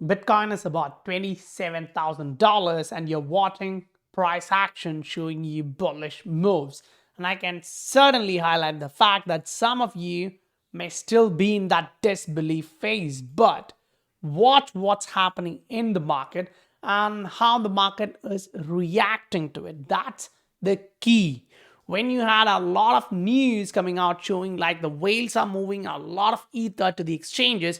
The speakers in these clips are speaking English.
Bitcoin is about $27,000 and you're watching price action showing you bullish moves. And I can certainly highlight the fact that some of you may still be in that disbelief phase, but watch what's happening in the market and how the market is reacting to it. That's the key. When you had a lot of news coming out showing like the whales are moving a lot of ether to the exchanges,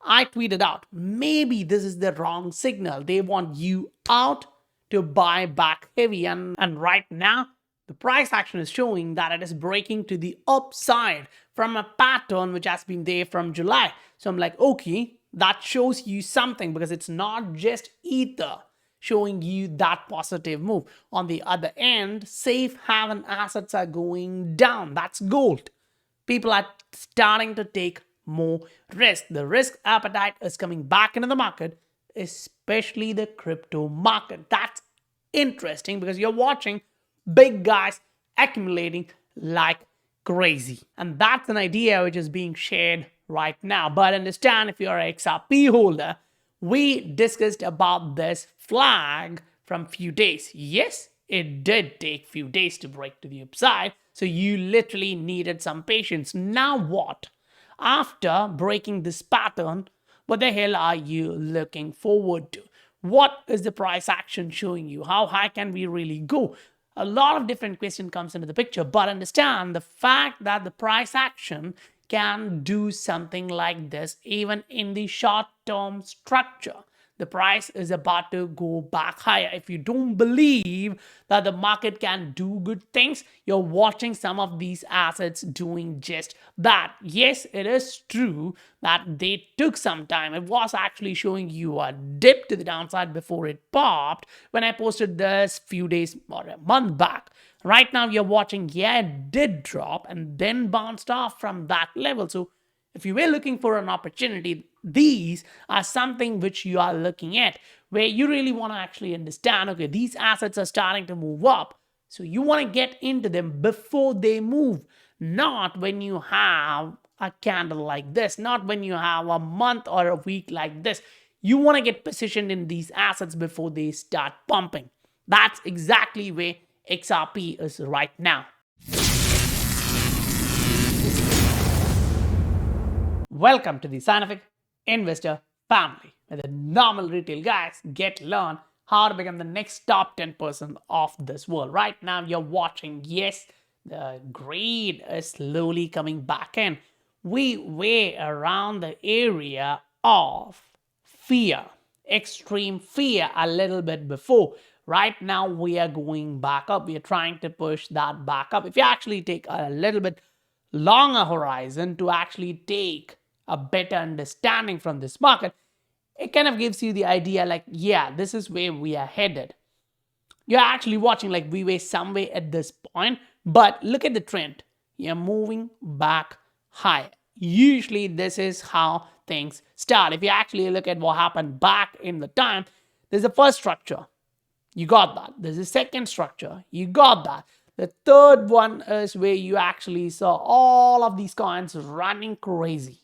I tweeted out, maybe this is the wrong signal. They want you out to buy back heavy. And right now, the price action is showing that it is breaking to the upside from a pattern which has been there from July. So I'm like, okay, that shows you something because it's not just ether showing you that positive move. On the other end, safe haven assets are going down. That's gold. People are starting to take more risk. The risk appetite is coming back into the market, especially the crypto market. That's interesting because you're watching big guys accumulating like crazy. And that's an idea which is being shared right now. But understand, if you're an XRP holder, we discussed about this flag from few days. Yes, it did take few days to break to the upside, so you literally needed some patience. Now what? After breaking this pattern, what the hell are you looking forward to? What is the price action showing you? How high can we really go? A lot of different question comes into the picture, but understand the fact that the price action can do something like this even in the short-term structure. The price is about to go back higher. If you don't believe that the market can do good things, you're watching some of these assets doing just that. Yes, it is true that they took some time. It was actually showing you a dip to the downside before it popped when I posted this few days or a month back. Right now, you're watching, yeah, it did drop and then bounced off from that level. So if you were looking for an opportunity, these are something which you are looking at where you really want to actually understand, okay, these assets are starting to move up. So you want to get into them before they move, not when you have a candle like this, not when you have a month or a week like this. You want to get positioned in these assets before they start pumping. That's exactly where XRP is right now. Welcome to the Scientific Investor family, where the normal retail guys get to learn how to become the next top 10% of this world. Right now, you're watching, yes, the grade is slowly coming back in. We were around the area of fear, extreme fear a little bit before. Right now, we are going back up. We are trying to push that back up. If you actually take a little bit longer horizon to actually take a better understanding from this market, it kind of gives you the idea like, yeah, this is where we are headed. You're actually watching like we were somewhere at this point, but look at the trend. You're moving back higher. Usually this is how things start. If you actually look at what happened back in the time, there's the first structure. You got that. There's a second structure. You got that. The third one is where you actually saw all of these coins running crazy.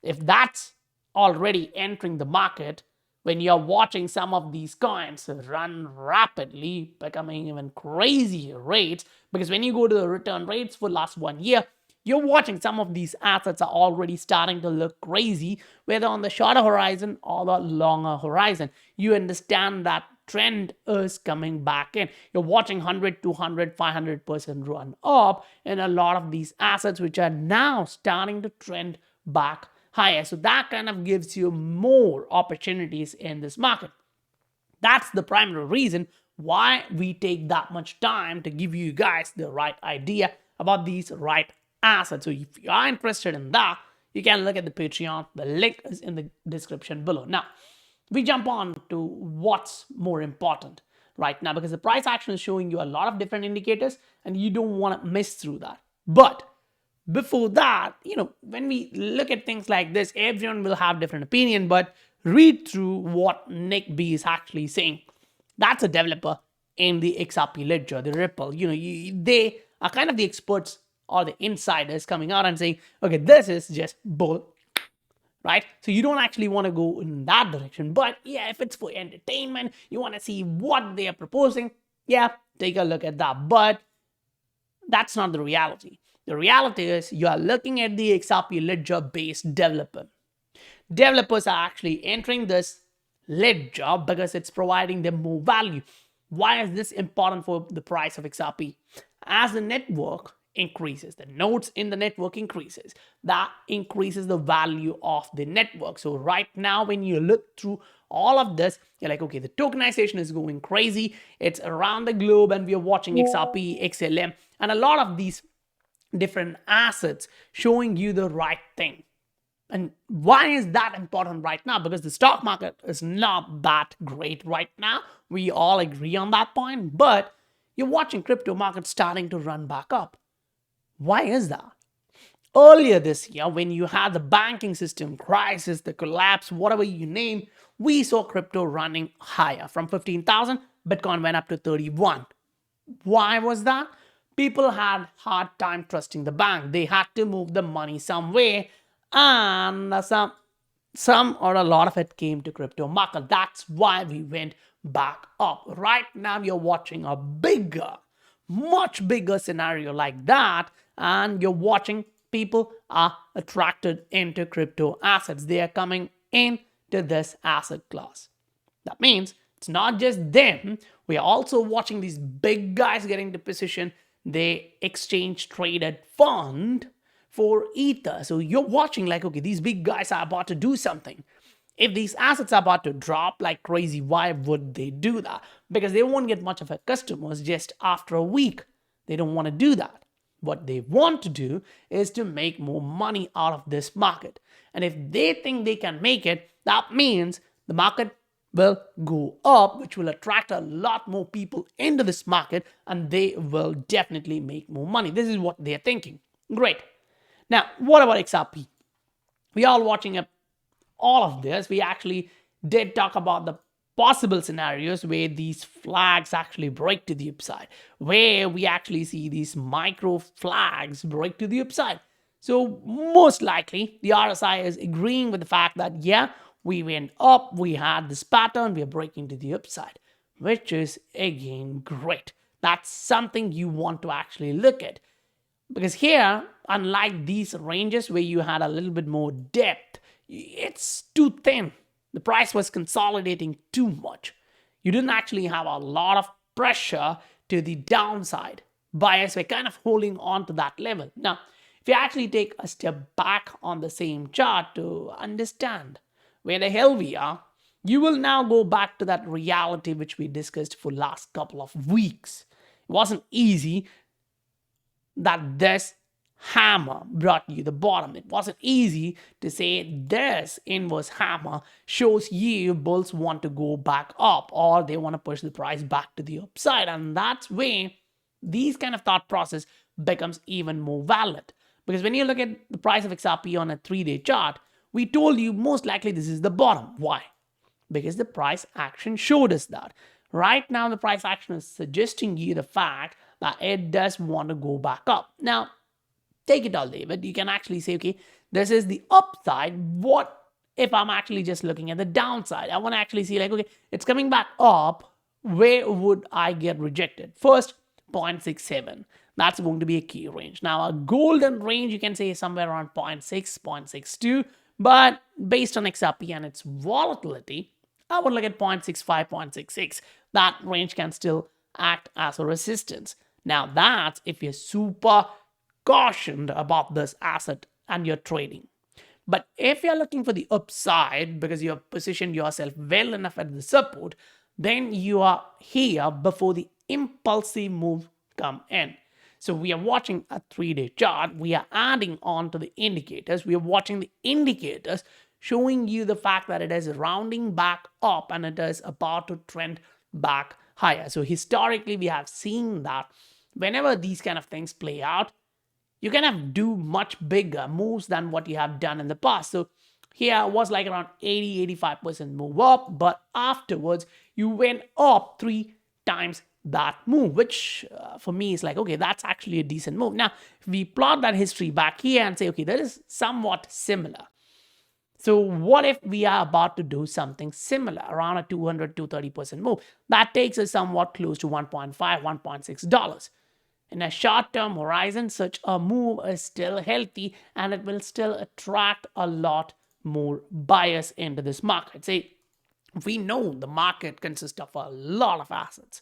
If that's already entering the market, when you're watching some of these coins run rapidly, becoming even crazy rates, because when you go to the return rates for last 1 year, you're watching some of these assets are already starting to look crazy, whether on the shorter horizon or the longer horizon. You understand that trend is coming back in. You're watching 100, 200, 500% run up in a lot of these assets, which are now starting to trend back higher. So that kind of gives you more opportunities in this market. That's the primary reason why we take that much time to give you guys the right idea about these right assets. So if you are interested in that, you can look at the Patreon. The link is in the description below. Now, we jump on to what's more important right now, because the price action is showing you a lot of different indicators and you don't want to miss through that. But before that, when we look at things like this, everyone will have different opinion, but read through what Nick B is actually saying. That's a developer in the XRP ledger, the Ripple. They are kind of the experts or the insiders coming out and saying, okay, this is just bull right? So you don't actually want to go in that direction. But yeah, if it's for entertainment, you want to see what they are proposing, yeah, take a look at that. But that's not the reality. The reality is you are looking at the XRP ledger-based developer. Developers are actually entering this ledger because it's providing them more value. Why is this important for the price of XRP? As the network increases, the nodes in the network increases, that increases the value of the network. So right now, when you look through all of this, you're like, okay, the tokenization is going crazy. It's around the globe and we are watching XRP, XLM, and a lot of these different assets showing you the right thing. And why is that important right now? Because the stock market is not that great right now. We all agree on that point. But you're watching crypto markets starting to run back up. Why is that? Earlier this year, when you had the banking system crisis, the collapse, whatever you name, we saw crypto running higher. From 15,000, Bitcoin went up to 31. Why was that? People had hard time trusting the bank. They had to move the money some way, and some or a lot of it came to crypto market. That's why we went back up. Right now, you're watching a bigger, much bigger scenario like that, and you're watching people are attracted into crypto assets. They are coming into this asset class. That means it's not just them. We are also watching these big guys getting into position. They exchange traded fund for Ether. So you're watching like, okay, these big guys are about to do something. If these assets are about to drop like crazy, why would they do that? Because they won't get much of a customers just after a week. They don't want to do that. What they want to do is to make more money out of this market. And if they think they can make it, that means the market will go up, which will attract a lot more people into this market, and they will definitely make more money. This is what they're thinking. Great. Now, what about XRP? We are all watching all of this. We actually did talk about the possible scenarios where these flags actually break to the upside, where we actually see these micro flags break to the upside. So most likely the RSI is agreeing with the fact that, yeah, we went up, we had this pattern, we are breaking to the upside, which is again great. That's something you want to actually look at. Because here, unlike these ranges where you had a little bit more depth, it's too thin. The price was consolidating too much. You didn't actually have a lot of pressure to the downside. Buyers were kind of holding on to that level. Now, if you actually take a step back on the same chart to understand where the hell we are, you will now go back to that reality which we discussed for last couple of weeks. It wasn't easy that this hammer brought you the bottom. It wasn't easy to say this inverse hammer shows you bulls want to go back up or they want to push the price back to the upside. And that's where these kind of thought process becomes even more valid. Because when you look at the price of XRP on a 3-day chart, we told you most likely this is the bottom. Why? Because the price action showed us that. Right now, the price action is suggesting you the fact that it does want to go back up. Now, take it all, David. You can actually say, okay, this is the upside. What if I'm actually just looking at the downside? I want to actually see like, okay, it's coming back up. Where would I get rejected? First, 0.67. That's going to be a key range. Now, a golden range, you can say somewhere around 0.6, 0.62. But based on XRP and its volatility, I would look at 0.65, 0.66. That range can still act as a resistance. Now, that's if you're super cautioned about this asset and you're trading. But if you're looking for the upside because you have positioned yourself well enough at the support, then you are here before the impulsive move come in. So we are watching a 3-day chart. We are adding on to the indicators. We are watching the indicators showing you the fact that it is rounding back up and it is about to trend back higher. So historically, we have seen that whenever these kind of things play out, you can have do much bigger moves than what you have done in the past. So here was like around 80-85% move up, but afterwards you went up 3 times that move, which for me is like, okay, that's actually a decent move. Now, if we plot that history back here and say, okay, that is somewhat similar. So what if we are about to do something similar around a 200 to 30% move? That takes us somewhat close to $1.5, $1.6. In a short-term horizon, such a move is still healthy and it will still attract a lot more buyers into this market. See, we know the market consists of a lot of assets,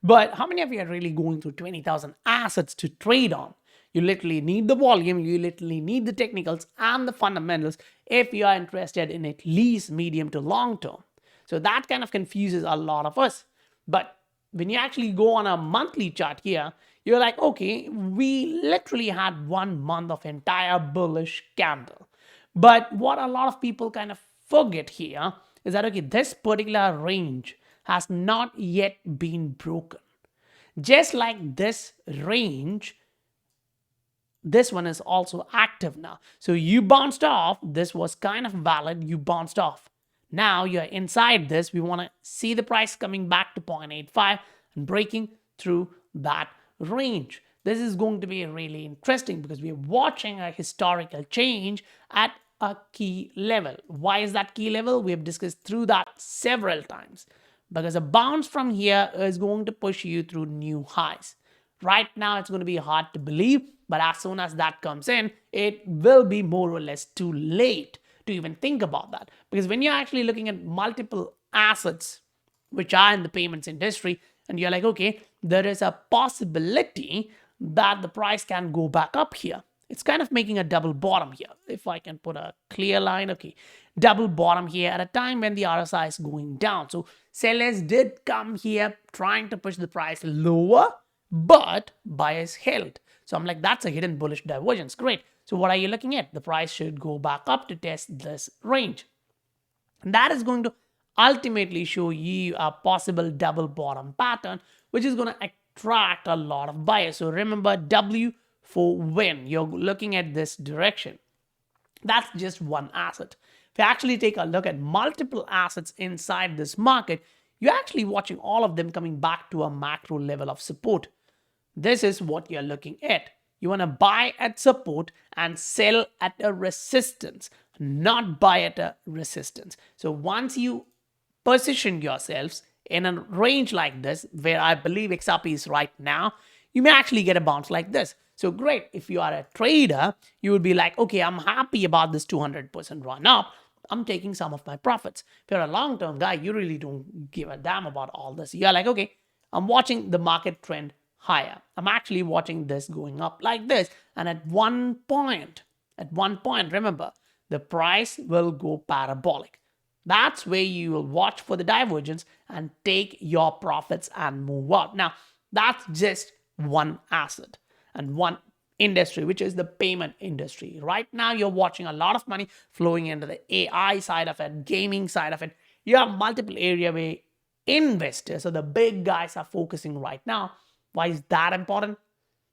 but how many of you are really going through 20,000 assets to trade on? You literally need the volume, you literally need the technicals and the fundamentals if you are interested in at least medium to long term. So that kind of confuses a lot of us. But when you actually go on a monthly chart here, you're like, okay, we literally had 1 month of entire bullish candle. But what a lot of people kind of forget here is that, okay, this particular range has not yet been broken. Just like this range, this one is also active now. So you bounced off. This was kind of valid. You bounced off. Now you're inside this. We want to see the price coming back to 0.85 and breaking through that range. This is going to be really interesting because we're watching a historical change at a key level. Why is that key level? We have discussed through that several times. Because a bounce from here is going to push you through new highs. Right now, it's going to be hard to believe, but as soon as that comes in, it will be more or less too late to even think about that. Because when you're actually looking at multiple assets which are in the payments industry, and you're like, okay, there is a possibility that the price can go back up here. It's kind of making a double bottom here. If I can put a clear line, okay, double bottom here at a time when the RSI is going down. So sellers did come here trying to push the price lower, but buyers held. So I'm like, that's a hidden bullish divergence. Great. So what are you looking at? The price should go back up to test this range. And that is going to ultimately show you a possible double bottom pattern, which is going to attract a lot of buyers. So remember, W for when you're looking at this direction. That's just one asset. If you actually take a look at multiple assets inside this market, you're actually watching all of them coming back to a macro level of support. This is what you're looking at. You want to buy at support and sell at a resistance, not buy at a resistance. So once you position yourselves in a range like this, where I believe XRP is right now, you may actually get a bounce like this. So great, if you are a trader, you would be like, okay, I'm happy about this 200% run up. I'm taking some of my profits. If you're a long-term guy, you really don't give a damn about all this. You're like, okay, I'm watching the market trend higher. I'm actually watching this going up like this. And at one point, remember, the price will go parabolic. That's where you will watch for the divergence and take your profits and move up. Now, that's just one asset and one industry, which is the payment industry. Right now, you're watching a lot of money flowing into the AI side of it, gaming side of it. You have multiple area where investors, so the big guys, are focusing right now. Why is that important?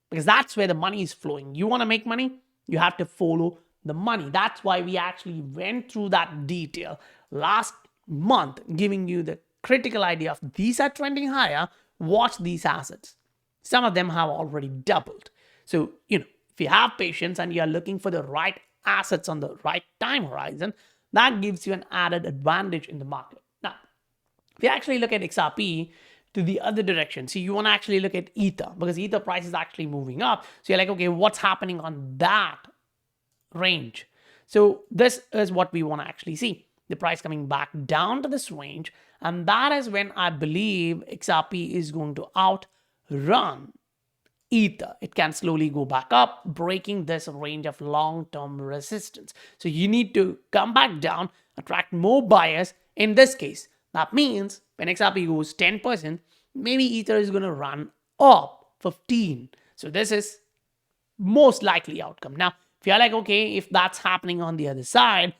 Because that's where the money is flowing. You want to make money, you have to follow the money. That's why we actually went through that detail last month, giving you the critical idea of these are trending higher, watch these assets. Some of them have already doubled. So, if you have patience and you're looking for the right assets on the right time horizon, that gives you an added advantage in the market. Now, if you actually look at XRP to the other direction, see, you want to actually look at Ether because Ether price is actually moving up. So you're like, okay, what's happening on that range? So this is what we want to actually see. The price coming back down to this range. And that is when I believe XRP is going to outrun Ether. It can slowly go back up, breaking this range of long-term resistance. So you need to come back down, attract more buyers. In this case, that means when XRP goes 10%, maybe Ether is going to run up 15. So this is most likely outcome. Now, if you're like, okay, if that's happening on the other side,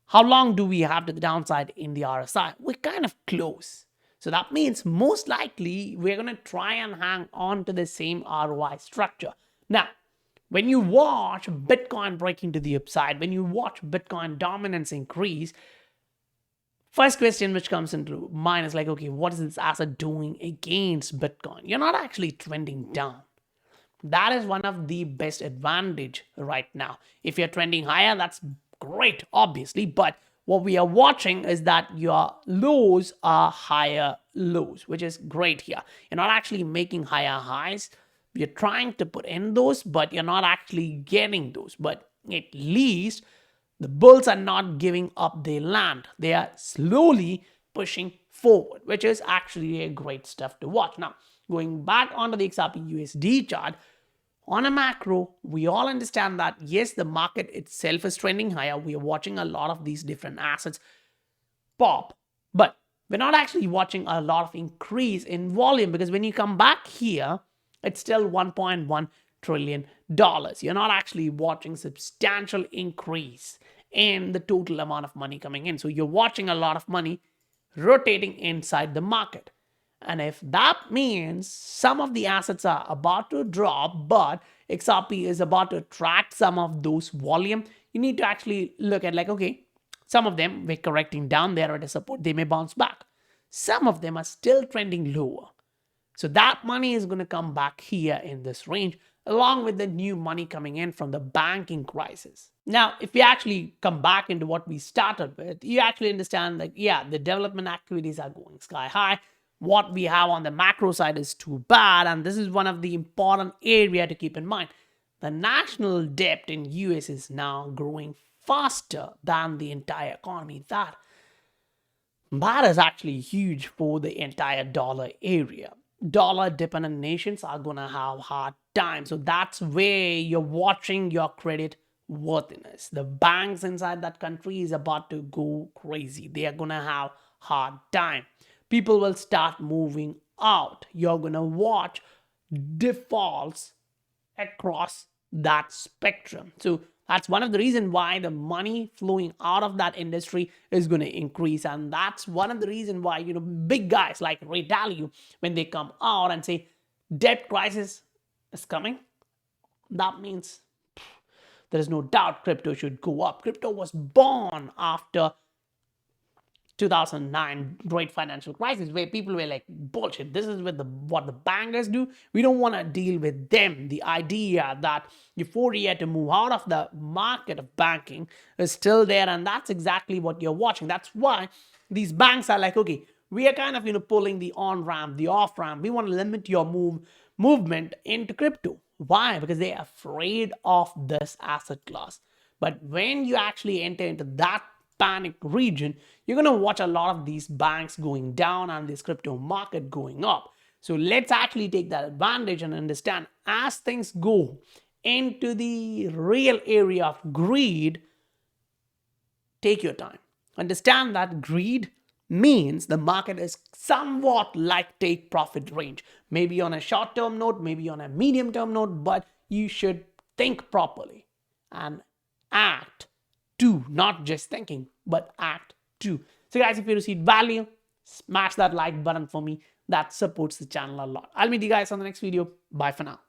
how long do we have to the downside in the RSI? We're kind of close. So that means most likely we're going to try and hang on to the same ROI structure. Now, when you watch Bitcoin breaking to the upside, when you watch Bitcoin dominance increase, first question which comes into mind is like, okay, what is this asset doing against Bitcoin? You're not actually trending down. That is one of the best advantage right now. If you're trending higher, that's great, obviously, but what we are watching is that your lows are higher lows, which is great here. You're not actually making higher highs. You're trying to put in those, but you're not actually getting those. But at least the bulls are not giving up their land. They are slowly pushing forward, which is actually a great stuff to watch. Now, going back onto the XRP USD chart, on a macro, we all understand that yes, the market itself is trending higher. We are watching a lot of these different assets pop, but we're not actually watching a lot of increase in volume, because when you come back here, it's still $1.1 trillion. You're not actually watching substantial increase in the total amount of money coming in. So you're watching a lot of money rotating inside the market. And if that means some of the assets are about to drop, but XRP is about to attract some of those volume, you need to actually look at like, okay, some of them we're correcting down there at a support, they may bounce back. Some of them are still trending lower. So that money is going to come back here in this range, along with the new money coming in from the banking crisis. Now, if we actually come back into what we started with, you actually understand that, yeah, the development activities are going sky high. What we have on the macro side is too bad, and this is one of the important area to keep in mind. The national debt in US is now growing faster than the entire economy. That is actually huge for the entire dollar area. Dollar dependent nations are going to have hard time. So that's where you're watching your credit worthiness. The banks inside that country is about to go crazy. They are going to have hard time. People will start moving out. You're going to watch defaults across that spectrum. So that's one of the reasons why the money flowing out of that industry is going to increase. And that's one of the reasons why, big guys like Ray Dalio, when they come out and say debt crisis is coming, that means there is no doubt crypto should go up. Crypto was born after 2009 great financial crisis, where people were like, bullshit, this is what the bankers do. We don't want to deal with them. The idea that euphoria to move out of the market of banking is still there, and that's exactly what you're watching. That's why these banks are like, okay, we are kind of pulling the on-ramp, the off-ramp. We want to limit your movement into crypto. Why? Because they're afraid of this asset class. But when you actually enter into that panic region, you're going to watch a lot of these banks going down and this crypto market going up. So let's actually take that advantage and understand, as things go into the real area of greed, take your time. Understand that greed means the market is somewhat like take profit range, maybe on a short-term note, maybe on a medium-term note, but you should think properly and act too, not just thinking, but act too. So guys, if you received value, smash that like button for me. That supports the channel a lot. I'll meet you guys on the next video. Bye for now.